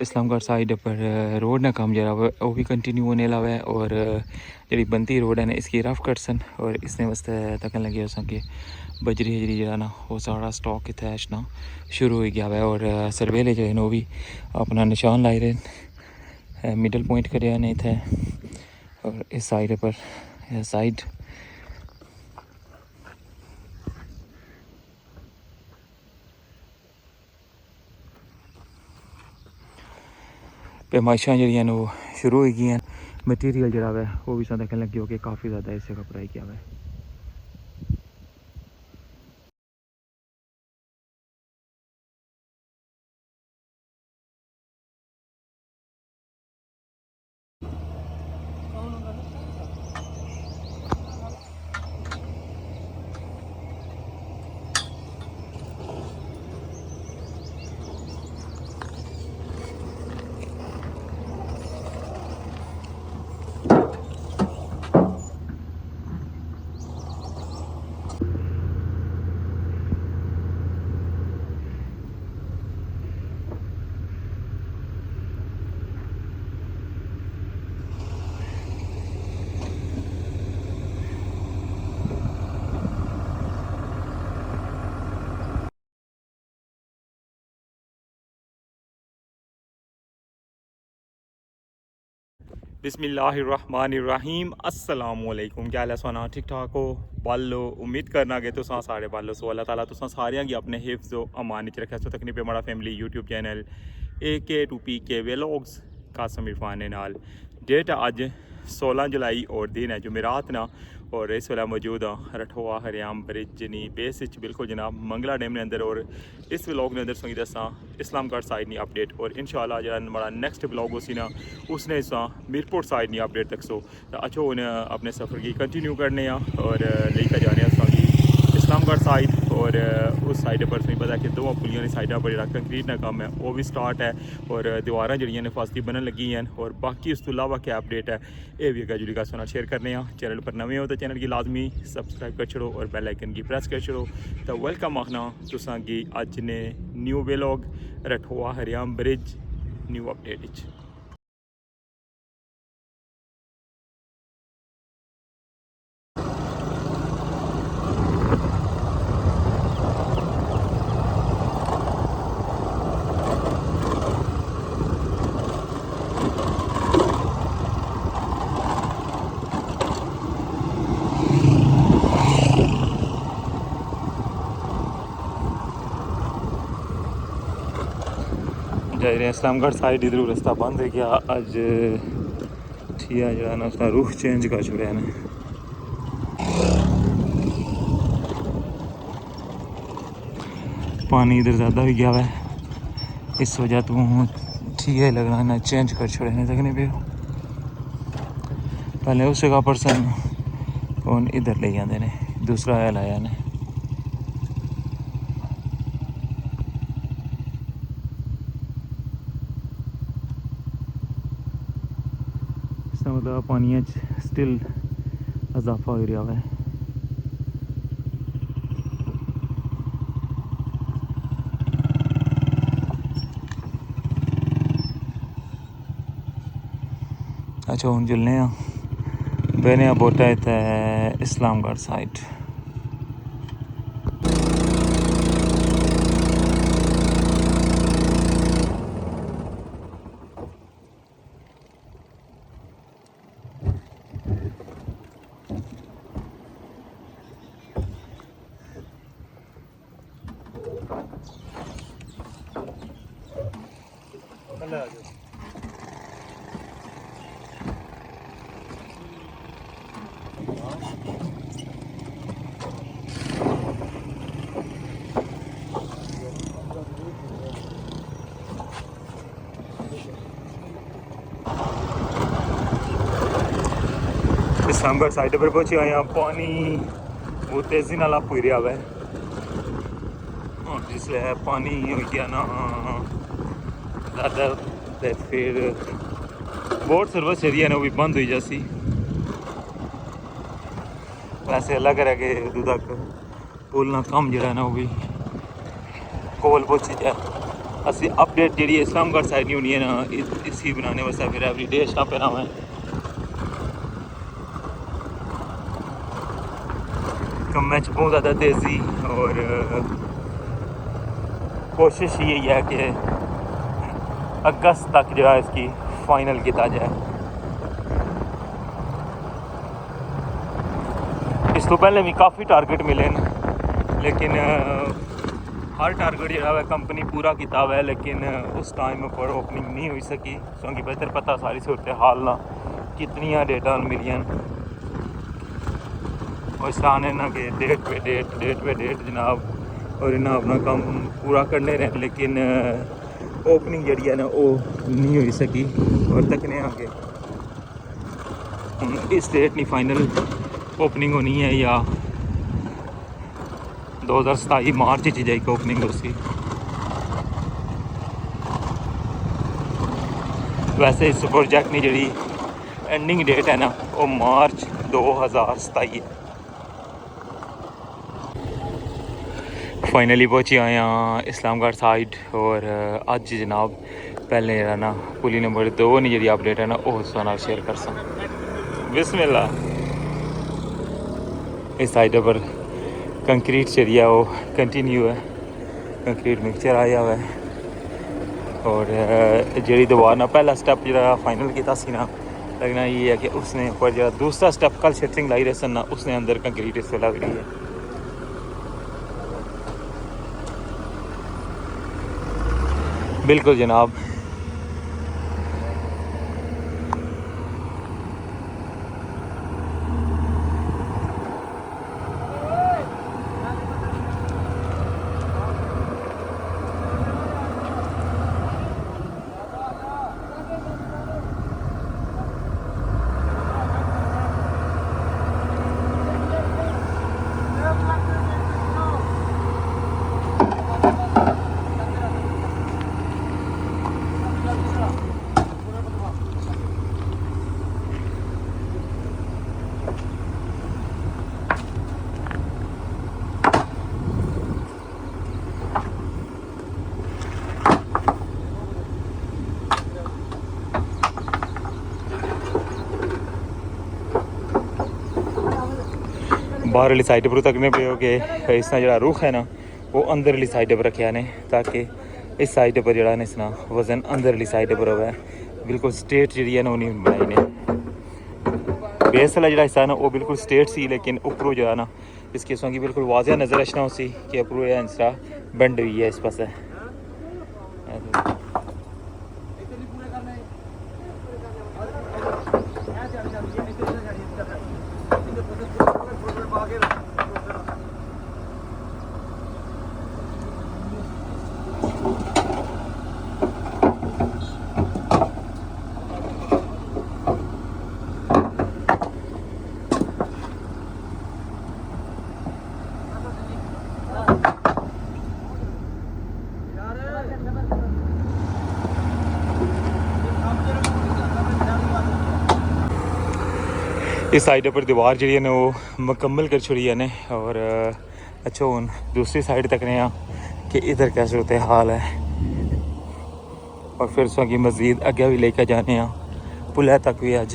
Islamgarh side पर road ना काम जरा वो भी कंटिन्यू होने लगा है और जी बनती रोड है ना इसकी रफ कटसन और इसने वास्ते तकन लगे उस कि बजरी हजरी जरा ना वो सारा स्टॉक इतना ना शुरू हो गया है और सर्वेले जो है वो भी अपना निशान लाई रहे मिडल पॉइंट कर नहीं थे और इस साइड पर साइड पैमाइशा जड़ियाँ वो शुरू हो गई हैं मटीरियल जरा है वो भी साथ लगे हो कि काफ़ी ज़्यादा इससे कपड़ा किया हुआ है। बिस्मिल्लाहिर्रहमानिर्रहीम अस्सलामुअलैकुम क्या हाल है सोना ठीक ठाक हो बालो उम्मीद करना कि तुस सारे बालो सो अल्लाह ताला तुस सारियां गी अपने हिफ्ज़ व अमान च रखे सो तकनी पे हमारा family YouTube channel AK2PK vlogs Qasim Irfan नाल डेट अज 16 जुलाई और दिन है जुमेरात ना और इस वेला मौजूद हाँ रठोआ हरियाम ब्रिज नी बेस बिल्कुल जनाब मंगला डैम के अंदर और इस व्लॉग के अंदर संगी दसा इस्लामगढ़ साइड नी अपडेट और इंशाल्लाह जो हमारा नेक्स्ट व्लॉग उसी ना उसने इस मीरपुर साइड नी अपडेट तक सो अच्छो उन्हें अपने सफ़र की कंटिन्यू करने और लेकर जाने इस्लामगढ़ साइड और उस साइड पर तुम्हें पता है कि दो पुलियों की साइडा पर जो कंक्रीट का काम है वो भी स्टार्ट है और दीवार जड़ियाँ ने फास्ती बनन लगी हैं और बाकी उस तो अलावा क्या अपडेट है ये भी अगर जुड़ी का सुना शेयर करने चैनल पर नवे हो तो चैनल की लाजमी सब्सक्राइब कर छोड़ो और बेल आइकन की प्रेस कर छोड़ो तो वेलकम आखना तुसा की अज ने न्यू व्लॉग रठोआ हरियाम ब्रिज न्यू अपडेट जा रहे हैं इस्लामगढ़ साइड इधर रास्ता बंद है गया अज ठीक है जो ना उसका रुख चेंज कर छुड़े ने पानी इधर ज़्यादा भी गया हुआ है इस वजह तो ठीक है लग रहा है ना चेंज कर छोड़े ने देखने पे पहले उस जगह पर्सन कौन इधर ले जाते ने दूसरा है लाया ने इसका मतलब पानी स्टिल इजाफा हो रहा है अच्छा हूँ जुलने बहने बोटा इतना इस्लामगढ़ साइड इस्लामगढ़ साइड पर पहुंचे आए पानी वो तेजी नाल आप रहा है और जिसले पानी हो गया ना ज़्यादा तो फिर बोट सर्विस एरिया ने वो भी बंद हुई जैसी वैसे अलग रह के उदू तक पुल ना कम जरा ना वो भी कोल पहुंची जाए असि अपडेट जी इस्लामगढ़ साइड नहीं होनी है ना, इसी बनाने वास्ते फिर एवरीडे स्टाफ है हुआ है। कम में बहुत ज़्यादा तेज़ी और कोशिश यही है कि अगस्त तक जो है इसकी फाइनल किया जाए। इस तो पहले भी काफ़ी टारगेट मिले न, लेकिन हर टारगेट जो है कंपनी पूरा किया है, लेकिन उस टाइम पर ओपनिंग नहीं हो सकी क्योंकि बेहतर पता सारी सूरत हाल ना कितनी डेटा मिलियन और साने ना कि डेट पे डेट जनाब, और इन्हें अपना काम पूरा करने रहे, लेकिन ओपनिंग जी है ना वो नहीं हो सकी। और तकने आगे इस डेट नहीं फाइनल ओपनिंग होनी है या 2027 मार्च जाएगी ओपनिंग उसकी। वैसे इस प्रोजेक्ट की जी एंडिंग डेट है ना वो मार्च 2027 है। फाइनली पहुँचे आए हैं इस्लामगढ़ साइड और अज जनाब पहले जरा ना पुली नंबर 2 नहीं जी अपडेट है ना वो तुहानू शेयर कर सा। बिस्मिल्लाह। इस साइड पर कंक्रीट जी है वो कंटिन्यू है, कंक्रीट मिक्सचर आया हुआ है और जी दीवार ना पहला स्टैप जो फाइनल किया ना लगना ये है कि उसने ऊपर जो दूसरा स्टैप कल शटरिंग लाई रहे सन ना उसने अंदर कंक्रीट इस लग रही है। बिल्कुल जनाब। बाहर वाली साइड पर तकने पे हो कि इसका जो रुख है ना वो अंदर वाली साइड पर रखा ने ताकि इस साइड पर जरा इसना वजन अंदर वाली साइड पर होवे। बिल्कुल स्ट्रेट जी है ना नहीं बनाई ने। बेस वाला जो हिस्सा है ना वो बिल्कुल स्ट्रेट सी, लेकिन उपरों जो है ना इसकी की बिल्कुल वाजिया नज़र रचना उसी कि उपरों इंसरा बेंड हुई है इस पास। इस साइड पर दीवार जी है वो मुकम्मल कर छोड़ी है ने और अच्छा हूँ दूसरी साइड तक ने कि इधर क्या सूरत हाल है और फिर उसकी मज़ीद अगे भी लेकर जाने पुल तक भी। अज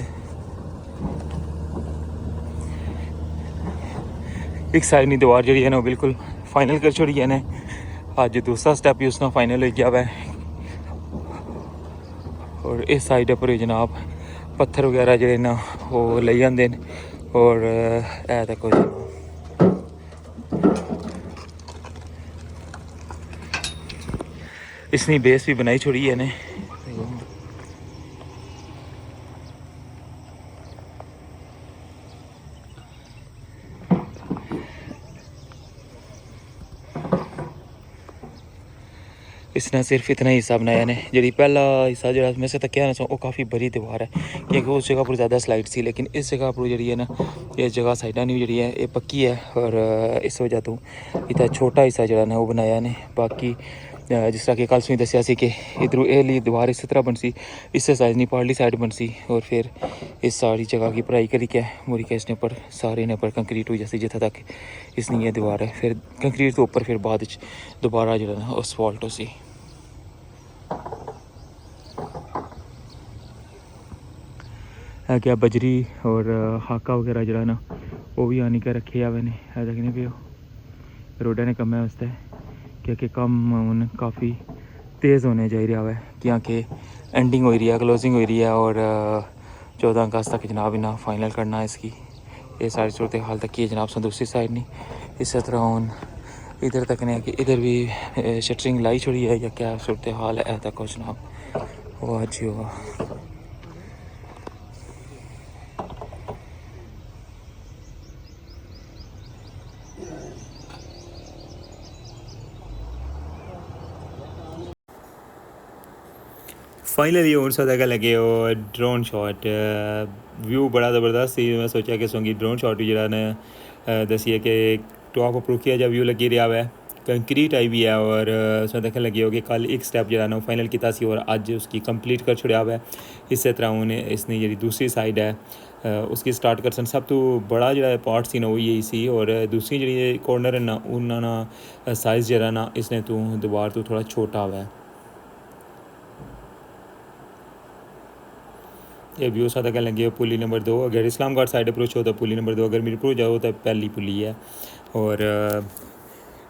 एक साइड की दीवार जी है ना वो बिल्कुल फाइनल कर छोड़ी है ने। अज दूसरा स्टैप भी उसका फाइनल हो गया है और इस साइड पर जनाब पत्थर वगैरह जो ना वो ले जाते हैं और देखो इसने बेस भी बनाई छोड़ी है ने। इसने सिर्फ इतना ही हिस्सा बनाया ने। जी पहला हिस्सा जो मैं से तक वो काफ़ी बड़ी दीवार है क्योंकि उस जगह पर ज़्यादा स्लाइड सी, लेकिन इस जगह पर जी है ना इस जगह साइडा नहीं जी है ये पक्की है और इस वजह तो इतना छोटा हिस्सा जो है वो बनाया ने। बाकी जिस तरह कि कल सुनी दसिया कि इधरों एली दीवार इस तरह बन सी, इस साइड नहीं पारली साइड बन सी और फिर इस सारी जगह की पढ़ाई करी के मुरी के इसने पर सारे ने पर कंक्रीट हुई जैसे जितना तक इसनी ये दीवार है फिर कंक्रीट के ऊपर फिर बाद दोबारा जो है ना असफाल्ट हो सी। है क्या बजरी और हाका वगैरह जरा ना वो भी आनी के रखे हुए ने है देखने पे रोडा ने कम वास्ते क्योंकि कम हूँ काफ़ी तेज़ होने जा रहा है क्योंकि एंडिंग हो रही है क्लोजिंग हो रही है और 14 अगस्त तक जनाब इन्हें फाइनल करना है इसकी ये सारी सूरत हाल तक की जनाब दूसरी साइड नहीं इस तरह हूँ इधर तक ने कि इधर भी शटरिंग लाई छोड़ी है या क्या सूरत हाल है तक कुछ जनाब वो आज ही होगा। फाइनली और सादा का लगे और ड्रोन शॉट व्यू बड़ा ज़बरदस्त थी मैं सोचा कि सोंगी ड्रोन शॉट भी जरा ने दसिए कि टॉप अप्रूव किया जब व्यू लगी रहा है कंक्रीट आई भी है और उसमें देखने लगी हो कि कल एक स्टैप जरा ना फाइनल किया सी और अज उसकी कंप्लीट कर छुड़िया हुआ है। इस तरह उन्हें इसने जी दूसरी साइड है उसकी स्टार्ट कर सन सब तो बड़ा जो पार्ट सी ना वो यही सी और दूसरी जी कॉर्नर है ना उन्होंने साइज़ जरा ना इसने तू दीवार तो थोड़ा छोटा हुआ है। ये व्यू सा तक लगे पुली नंबर 2 अगर इस्लामगढ़ साइड अप्रोच हो तो पुली नंबर 2 अगर मीरपुर जाओ तो पहली पुली है और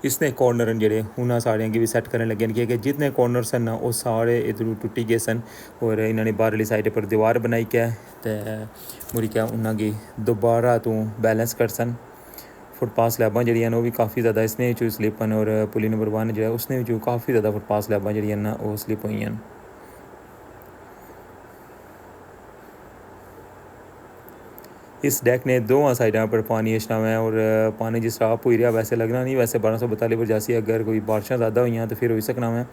इसने कॉर्नर जेडे उन्होंने सारे की भी सैट करने लगे कि जितने कॉर्नर सन ना वो सारे इधर टुटी गए सन और इन्होंने बाहरली साइड पर दीवार बनाई क्या मुड़ी क्या उन्होंने दोबारा तो बैलेंस कर सन फुटपाथ स्लैबां जड़ियां वो भी काफ़ी ज़्यादा इसने चो स्लिपन और पुली नंबर 1 जो उसने भी काफ़ी ज़्यादा फुटपाथ स्लैबां जड़ियां ना वो स्लिप हुई हैं। इस डैक ने दोवां साइडों पर पानी अछना है और पानी जिस तरह आप हो रहा वैसे लगना नहीं वैसे 1242 पर जासी अगर कोई बारिशां ज़्यादा हुई तो फिर हो सकना है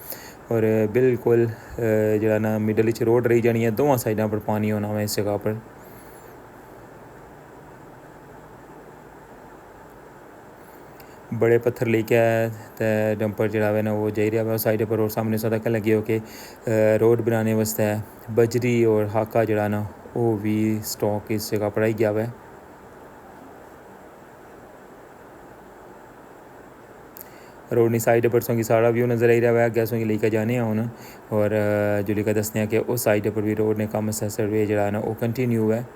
और बिल्कुल जरा ना मिडल च रोड रही जानी है दोवां साइडों पर पानी होना है इस जगह पर। बड़े पत्थर लेके आया तो डंपर जरा है ना वो जा रहा है साइड पर और सामने सा तक लगे हो कि रोड बनाने वास्ते बजरी और हाका जरा ना वो भी स्टॉक इस जगह पर आई गया है। रोडनी साइड पर सोंगी सारा व्यू नज़र आ रहा है अगर सोंगी लेकर जाने हूँ और जो लेकर दसने कि उस साइड पर भी रोड ने कम सर्वे जरा ना वो कंटिन्यू है।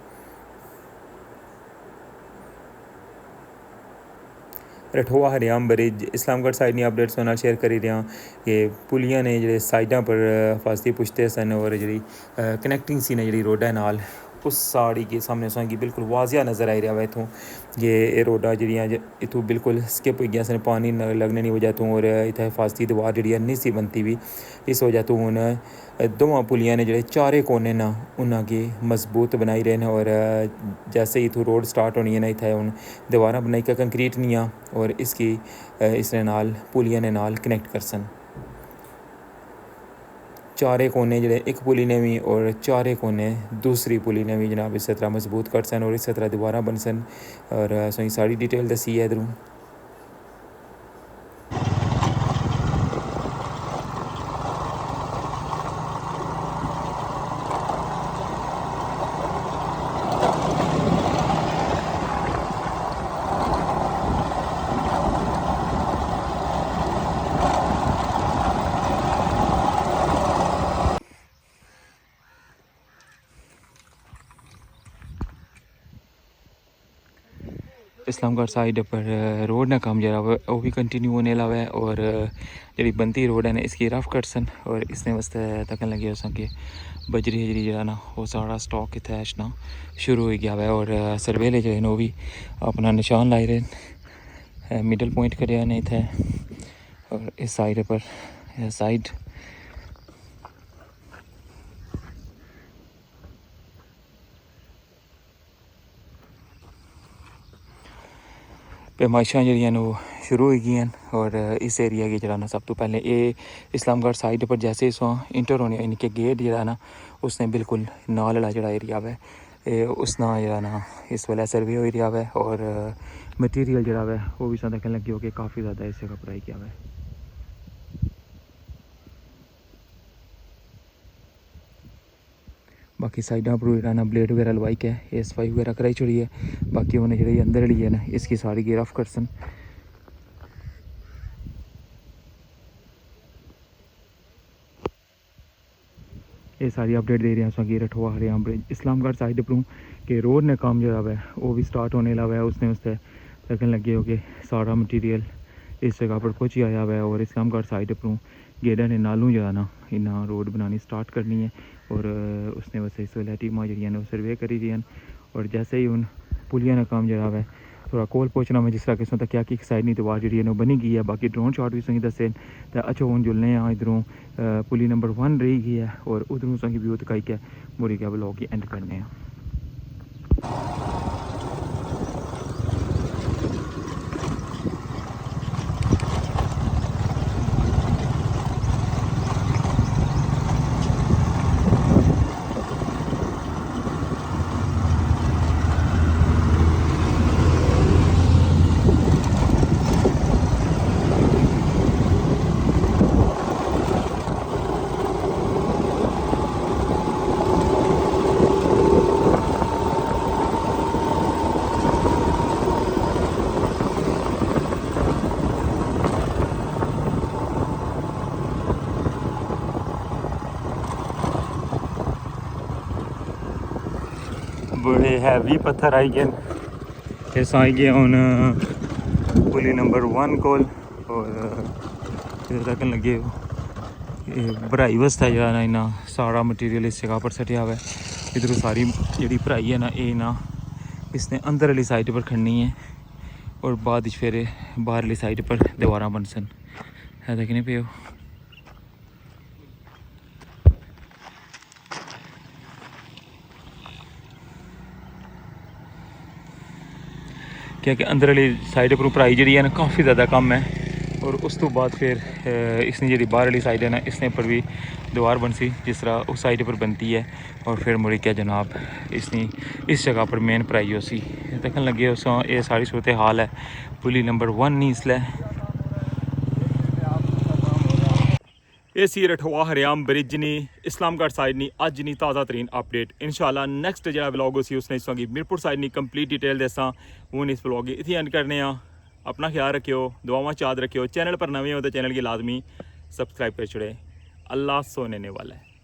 रठोआ हरियाम ब्रिज इस्लामगढ़ साइड नहीं अपडेट्स होना शेयर करी रहा कि पुलियां ने जो साइडा पर हिफाजती पुछते सन और जी कनैक्टिंग सी ने जी रोडा नाल उस साड़ी के सामने असेंगी बिल्कुल वाजिया नज़र आई रहा है इतों ये रोडा जड़ियाँ इतों बिल्कुल स्किप हो गया सन पानी लगने की वजह तो और इतना हिफाजती दीवार जी नहीं सी बनती भी इस वजह तो हूँ दोवां पुलियां ने जो चारे कोने ना उन्होंने मजबूत बनाई रहे हैं और जैसे ही इतों रोड स्टार्ट होनी है ना इतना हूँ दीवार बनाई का कंक्रीट नहीं आ और इसकी इसने नाल पुलियां ने नाल कनेक्ट कर सन चारे कोने जड़े एक पुली ने भी और चारे कोने दूसरी पुली ने भी जनाब इस तरह मजबूत कर सन और इस तरह दोबारा बन सन और सही सारी डिटेल दसी है इधरों। इस्लामगढ़ साइड पर रोड ना काम जरा वो भी कंटिन्यू होने लगा है और जी बनती रोड है ना इसकी रफ कटसन और इसने वास्ते तकन लगे हो कि बजरी हजरी जरा ना वो सारा स्टॉक इतना अचना शुरू हो गया है और सरवेले जो है वो भी अपना निशान लाई रहे मिडल पॉइंट कर ने इतने और इस साइड पर साइड पैमाइशां जड़ियां वो शुरू हो गई हैं और इस एरिया की जरा ना सब तो पहले ये इस्लामगढ़ साइड पर जैसे इस इंटर होने इनके गेट जरा ना उसने बिल्कुल नाल वाला जड़ा एरिया है उस ना जरा ना इस वाला सर्वे हो रहा है और मटीरियल जरा है वो भी देखने लगे हो कि काफ़ी ज़्यादा इस जगह पर आई किया है। बाकी साइडा पर ना ब्लेड वगैरह लवाई के सफाई वगैरह कराई छोड़ी है बाकी उन्हें जी अंदर वाली है ना इसकी सारी गियर ऑफ कर सन। ये सारी अपडेट दे रहे हैं अस रठवा हरियाम ब्रिज इस्लामगढ़ साइड पर कि रोड ने काम जो है वो भी स्टार्ट होने लगा है। उसने उससे लगन लगे हो कि सारा मटीरियल इस जगह पर पहुँची आया हुआ है और इस्लामगढ़ साइड पर गेडा ने नालों जो है ना इन्हें रोड बनानी स्टार्ट करनी है और उसने वैसे इस वेले टीमां जो सर्वे करी दी और जैसे ही हूँ पुलिया ने काम जो है थोड़ा कोल पहुँचना मैं जिस तरह किस्म तक क्या कि साइड नहीं दीवार जी बनी गई है। बाकी ड्रोन शॉट भी सही दसे तो अच्छा हूँ जुलने इधरों पुली नंबर 1 रही गई है और उधरों सही व्यू दिखाई के मुड़ी क्या ब्लॉग की एंड करने हैं। बड़े हैवी पत्थर आई गए इस आई गए हूँ पुली नंबर 1 कोल और इधर तक लगे भराई वास्ते जो है ना सारा मटीरियल इस जगह पर सटिया हुआ है। इधर सारी जी भराई है ना ये ना इसने अंदर वाली साइड पर खड़नी है और बाद फिर बाहर वाली साइड पर दीवार बन सन है देखने पे क्योंकि अंदर वाली साइड पर भराई जी है ना काफ़ी ज़्यादा कम है और उस तो बाद फिर इसने जी बाहर वाली साइड है ना इसने पर भी दीवार बन सी जिस तरह उस साइड पर बनती है और फिर मुड़ी क्या जनाब इसने इस जगह पर मेन भराई हो सी देखने लगे उस ये सारी सूरत हाल है पुली नंबर 1 नहीं इसलिए ये सी रठवा हरियाम ब्रिज नहीं इस्लामगढ़ साइड नहीं अज नहीं ताज़ा तरीन अपडेट इंशाल्लाह नेक्स्ट जो ब्लॉग उसी उसने इस मीरपुर साइड नहीं कंप्लीट डिटेल दसा हूँ इस ब्लॉग इतनी एंड करने अपना ख्याल रखियो दुआवां याद रखियो चैनल पर नवे हो तो चैनल की लाजमी सब्सक्राइब कर छड़े। अल्लाह सोने वाला है।